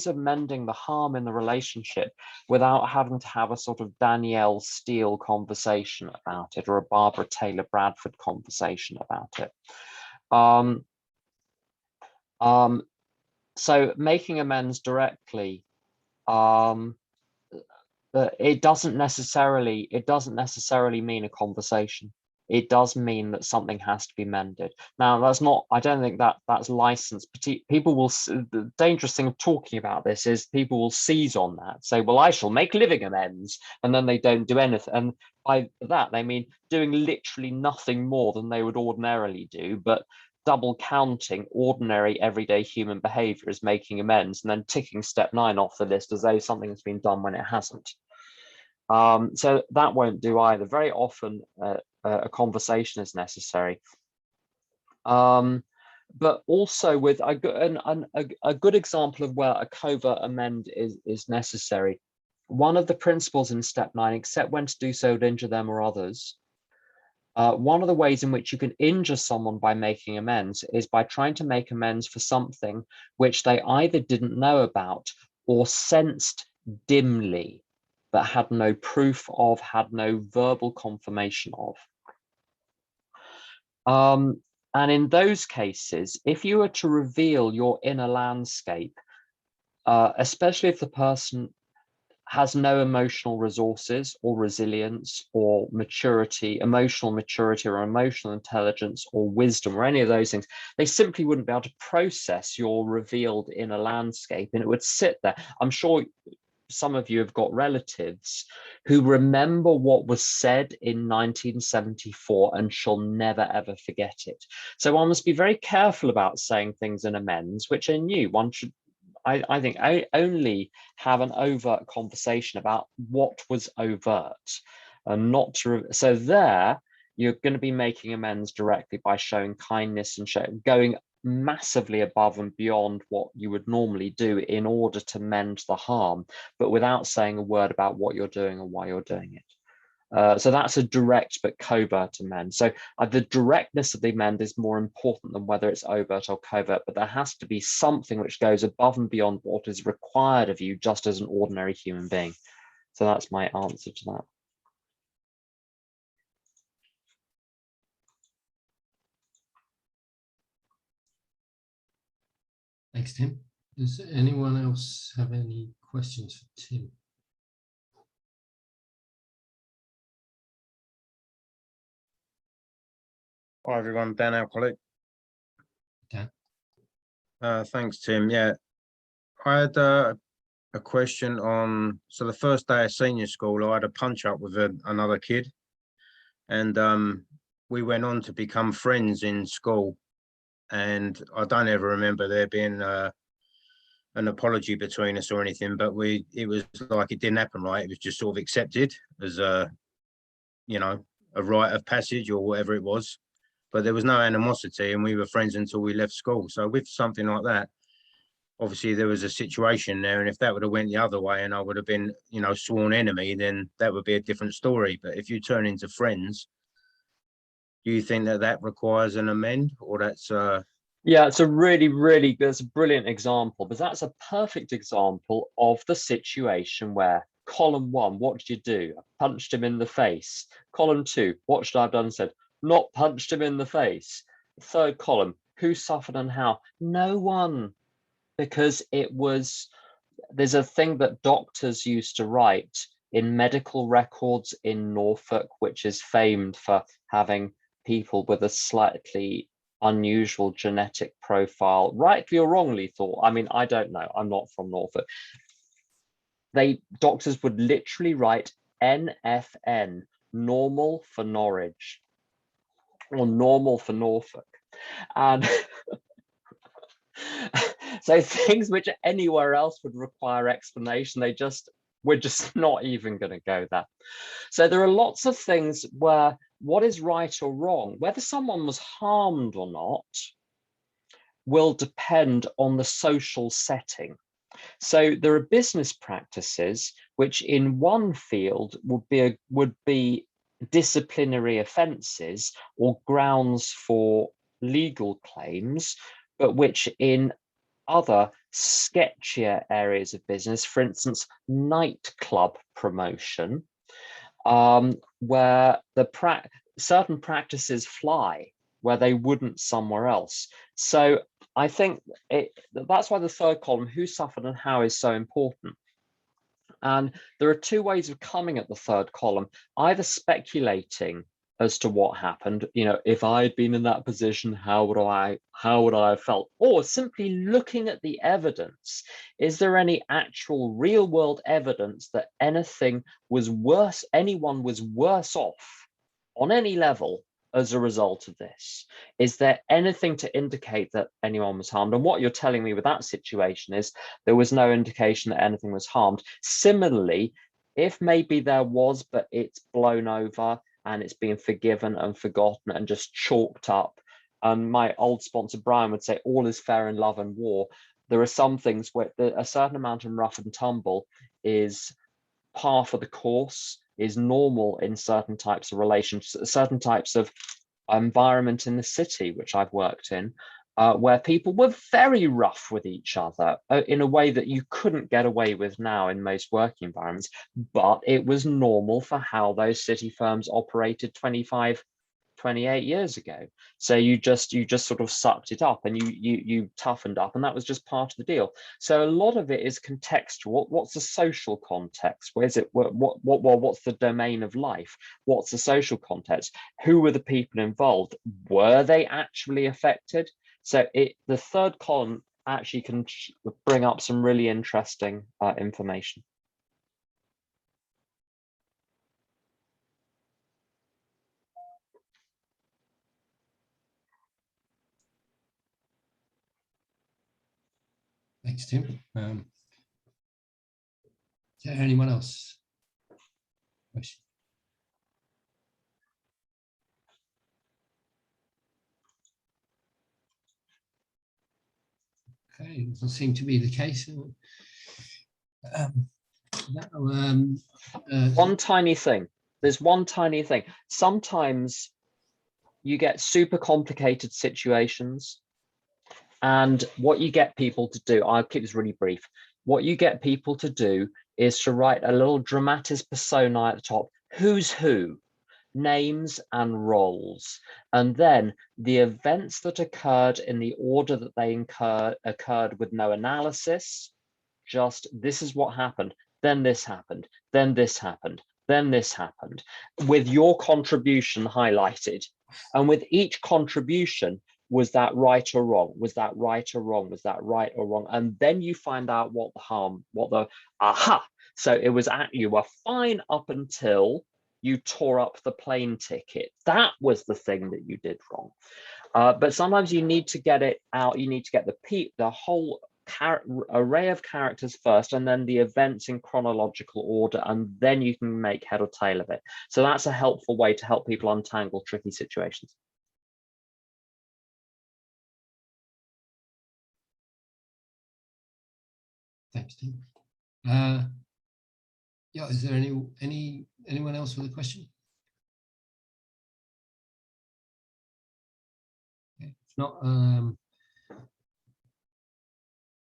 of mending the harm in the relationship without having to have a sort of Danielle Steele conversation about it, or a Barbara Taylor Bradford conversation about it. So making amends directly, it doesn't necessarily mean a conversation. It does mean that something has to be mended. Now, that's not, I don't think that's licensed. People will, the dangerous thing of talking about this is people will seize on that, say, well, I shall make living amends, and then they don't do anything. And by that, they mean doing literally nothing more than they would ordinarily do, but double counting ordinary everyday human behavior as making amends, and then ticking step 9 off the list as though something has been done when it hasn't. So that won't do either. Very often a conversation is necessary. But also with a good example of where a covert amend is necessary. One of the principles in step 9, except when to do so would injure them or others. One of the ways in which you can injure someone by making amends is by trying to make amends for something which they either didn't know about or sensed dimly, but had no proof of, had no verbal confirmation of. And in those cases, if you were to reveal your inner landscape, especially if the person has no emotional resources or resilience or maturity, emotional maturity or emotional intelligence or wisdom or any of those things, they simply wouldn't be able to process your revealed inner landscape, and it would sit there. I'm sure some of you have got relatives who remember what was said in 1974 and shall never ever forget it. So one must be very careful about saying things in amends which are new. One should, I think, only have an overt conversation about what was overt, and not to. So there, you're going to be making amends directly by showing kindness and going massively above and beyond what you would normally do in order to mend the harm, but without saying a word about what you're doing or why you're doing it. So that's a direct but covert amend. So the directness of the amend is more important than whether it's overt or covert, but there has to be something which goes above and beyond what is required of you just as an ordinary human being. So that's my answer to that. Thanks, Tim. Does anyone else have any questions for Tim? Hi everyone, Dan Alcoholic. Dan. Thanks, Tim. Yeah, I had a question on, so the first day of senior school, I had a punch up with another kid, and we went on to become friends in school. And I don't ever remember there being an apology between us or anything, but it was like it didn't happen, right? It was just sort of accepted as a rite of passage or whatever it was. But there was no animosity, and we were friends until we left school. So with something like that, obviously there was a situation there, and if that would have went the other way and I would have been, sworn enemy, then that would be a different story. But if you turn into friends, do you think that requires an amend, or that's Yeah, it's a really, really good, it's a brilliant example, but that's a perfect example of the situation where column 1, what did you do? I punched him in the face. Column 2, what should I have done? Said, not punched him in the face. Third column, who suffered and how? No one, because there's a thing that doctors used to write in medical records in Norfolk, which is famed for having people with a slightly unusual genetic profile, rightly or wrongly thought. I mean, I don't know. I'm not from Norfolk. Doctors would literally write NFN, normal for Norwich, or normal for Norfolk. And so things which anywhere else would require explanation, we're just not even going to go there. So there are lots of things where what is right or wrong, whether someone was harmed or not, will depend on the social setting. So there are business practices which in one field would be disciplinary offences or grounds for legal claims, but which in other sketchier areas of business, for instance, nightclub promotion, where certain practices fly where they wouldn't somewhere else. So I think that's why the third column, who suffered and how, is so important. And there are two ways of coming at the third column, either speculating as to what happened, if I had been in that position, how would I have felt? Or simply looking at the evidence. Is there any actual real world evidence that anyone was worse off on any level as a result of this? Is there anything to indicate that anyone was harmed? And what you're telling me with that situation is there was no indication that anything was harmed. Similarly, if maybe there was, but it's blown over and it's been forgiven and forgotten and just chalked up. My old sponsor, Brian, would say, all is fair in love and war. There are some things where a certain amount of rough and tumble is par for the course, is normal in certain types of relations, certain types of environment in the city, which I've worked in, where people were very rough with each other in a way that you couldn't get away with now in most working environments, but it was normal for how those city firms operated 25, 28 years ago. So you just sort of sucked it up and you toughened up, and that was just part of the deal. So a lot of it is contextual. What's the social context? Where's it? What's the domain of life? What's the social context? Who were the people involved? Were they actually affected? So the third column actually can bring up some really interesting information. Thanks, Tim. Is there anyone else? Question? Okay, doesn't seem to be the case. One tiny thing. There's one tiny thing. Sometimes you get super complicated situations, and what you get people to do, I'll keep this really brief. What you get people to do is to write a little dramatis personae at the top. Who's who? Names and roles, and then the events that occurred in the order that they occurred with no analysis. Just, this is what happened, then this happened, then this happened, then this happened, with your contribution highlighted. And with each contribution, was that right or wrong? Was that right or wrong? Was that right or wrong? And then you find out what the aha. So it was you were fine up until you tore up the plane ticket. That was the thing that you did wrong. But sometimes you need to get it out. You need to get the whole array of characters first, and then the events in chronological order, and then you can make head or tail of it. So that's a helpful way to help people untangle tricky situations. Thanks, Tim. Yeah, is there anyone else with a question? Okay. If not,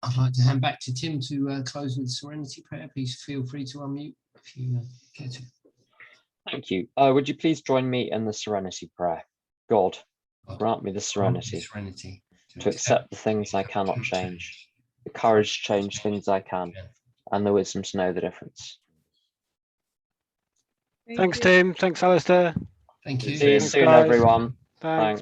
I'd like to hand back to Tim to close with the Serenity Prayer. Please feel free to unmute if you care to. Thank you. Would you please join me in the Serenity Prayer? God, God, grant me the serenity serenity to accept the things I cannot change, the courage to change things I can, and the wisdom to know the difference. Thanks, Tim. Thanks, Alistair. Thank you. See you Thanks, soon, guys. everyone. Thanks. Thanks.